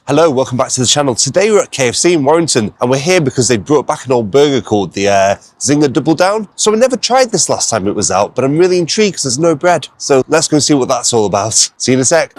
Hello, welcome back to the channel. Today we're at KFC in Warrington and we're here because they brought back an old burger called the Zinger Double Down. So I never tried this last time it was out, but I'm really intrigued because there's no bread. So let's go see what that's all about. See you in a sec.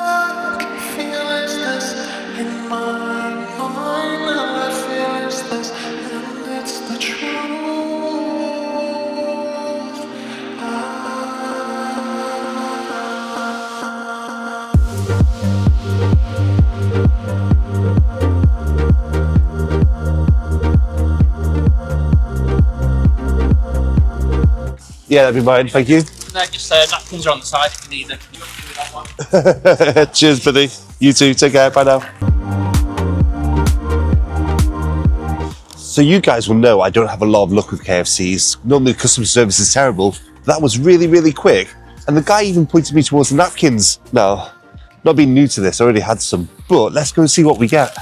Yeah, that'd be mine, thank you. No, just napkins are on the side if you need them. You want to do that one? Cheers, buddy. You too, take care, bye now. So you guys will know I don't have a lot of luck with KFCs. Normally customer service is terrible. That was really, really quick. And the guy even pointed me towards the napkins. Now, not being new to this, I already had some, but let's go and see what we get.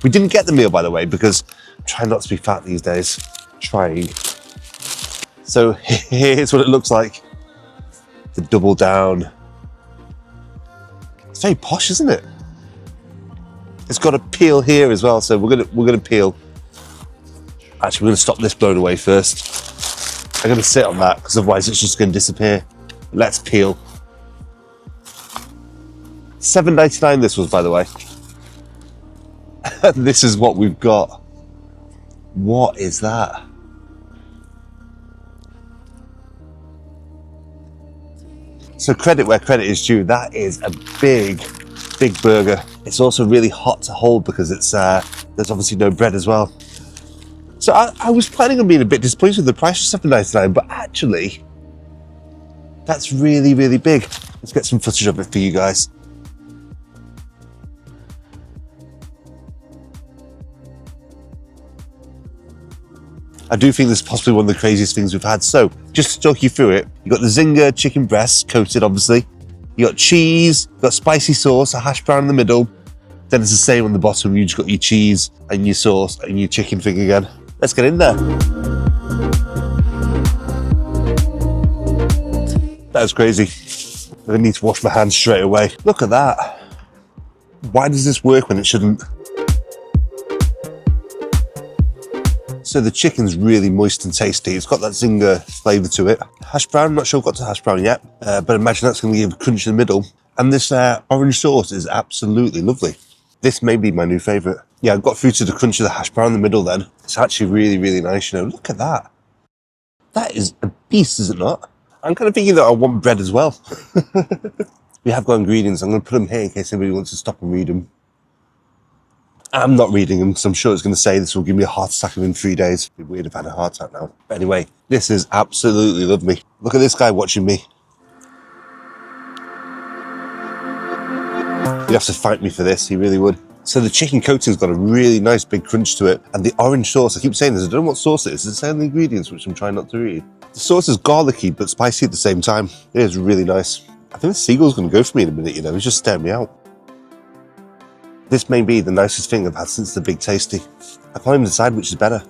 We didn't get the meal, by the way, because I'm trying not to be fat these days. Trying. So here's what it looks like. The Double Down. It's very posh, isn't it? It's got a peel here as well, so we're gonna peel. Actually, we're gonna stop this blown away first. I'm gonna sit on that because otherwise it's just gonna disappear. Let's peel. $7.99 this was, by the way. This is what we've got. What is that? So credit where credit is due. That is a big burger. It's also really hot to hold because it's there's obviously no bread as well. So I was planning on being a bit disappointed with the price of $7.99, but actually, that's really, really big. Let's get some footage of it for you guys. I do think this is possibly one of the craziest things we've had. So, just to talk you through it, you got the Zinger chicken breast, coated obviously. You got cheese, you got spicy sauce, a hash brown in the middle. Then it's the same on the bottom, you just got your cheese and your sauce and your chicken thing again. Let's get in there. That was crazy. I need to wash my hands straight away. Look at that. Why does this work when it shouldn't? So the chicken's really moist and tasty. It's got that Zinger flavour to it. Hash brown, I'm not sure I've got to hash brown yet, but I imagine that's going to give a crunch in the middle. And this orange sauce is absolutely lovely. This may be my new favourite. Yeah, I've got through to the crunch of the hash brown in the middle then. It's actually really, really nice, you know. Look at that. That is a beast, is it not? I'm kind of thinking that I want bread as well. We have got ingredients. I'm going to put them here in case anybody wants to stop and read them. I'm not reading them because I'm sure it's going to say this will give me a heart attack within 3 days. It'd be weird if I had a heart attack now. But anyway, this is absolutely lovely. Look at this guy watching me. You'd have to fight me for this, he really would. So the chicken coating's got a really nice big crunch to it. And the orange sauce, I keep saying this, I don't know what sauce it is. It's saying the ingredients, which I'm trying not to read. The sauce is garlicky but spicy at the same time. It is really nice. I think the seagull's going to go for me in a minute, you know. He's just staring me out. This may be the nicest thing I've had since the Big Tasty. I can't even decide which is better.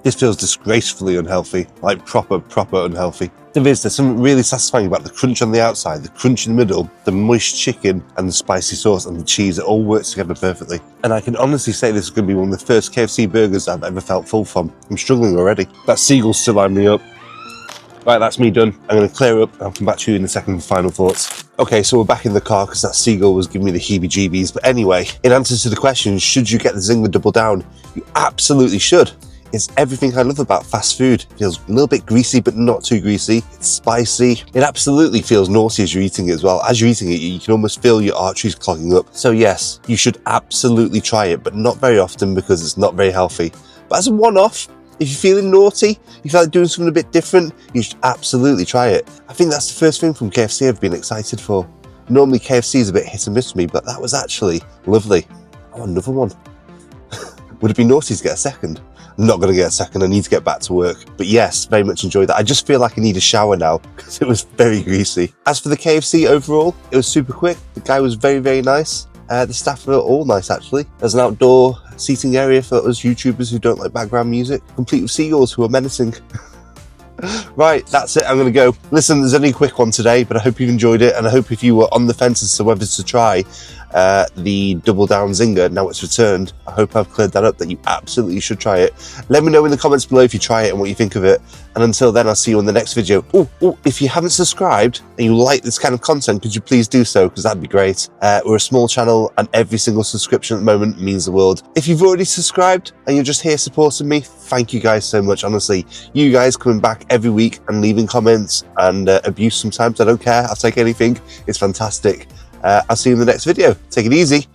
This feels disgracefully unhealthy, like proper unhealthy. There's something really satisfying about the crunch on the outside, the crunch in the middle, the moist chicken and the spicy sauce and the cheese. It all works together perfectly. And I can honestly say this is going to be one of the first KFC burgers I've ever felt full from. I'm struggling already. That seagull's still lining me up. Right, that's me done. I'm going to clear up and I'll come back to you in a second for final thoughts. Okay, so we're back in the car because that seagull was giving me the heebie-jeebies. But anyway, in answer to the question, should you get the Zinger Double Down? You absolutely should. It's everything I love about fast food. It feels a little bit greasy, but not too greasy. It's spicy. It absolutely feels naughty as you're eating it as well. As you're eating it, you can almost feel your arteries clogging up. So yes, you should absolutely try it, but not very often because it's not very healthy. But as a one-off, if you're feeling naughty, you feel like doing something a bit different, you should absolutely try it. I think that's the first thing from KFC I've been excited for. Normally KFC is a bit hit and miss for me, but that was actually lovely. I want another one. Would it be naughty to get a second? I'm not going to get a second, I need to get back to work. But yes, very much enjoyed that. I just feel like I need a shower now because it was very greasy. As for the KFC overall, it was super quick. The guy was very, very nice. The staff were all nice actually. There's an outdoor seating area for us YouTubers who don't like background music, complete with seagulls who are menacing. Right, that's it, I'm going to go. Listen, there's only a quick one today, but I hope you've enjoyed it, and I hope if you were on the fence as to whether to try the Double Down Zinger. Now it's returned. I hope I've cleared that up, that you absolutely should try it. Let me know in the comments below if you try it and what you think of it. And until then, I'll see you on the next video. If you haven't subscribed and you like this kind of content, could you please do so? Because that'd be great. We're a small channel and every single subscription at the moment means the world. If you've already subscribed and you're just here supporting me, thank you guys so much. Honestly, you guys coming back every week and leaving comments and abuse sometimes, I don't care. I'll take anything. It's fantastic. I'll see you in the next video. Take it easy.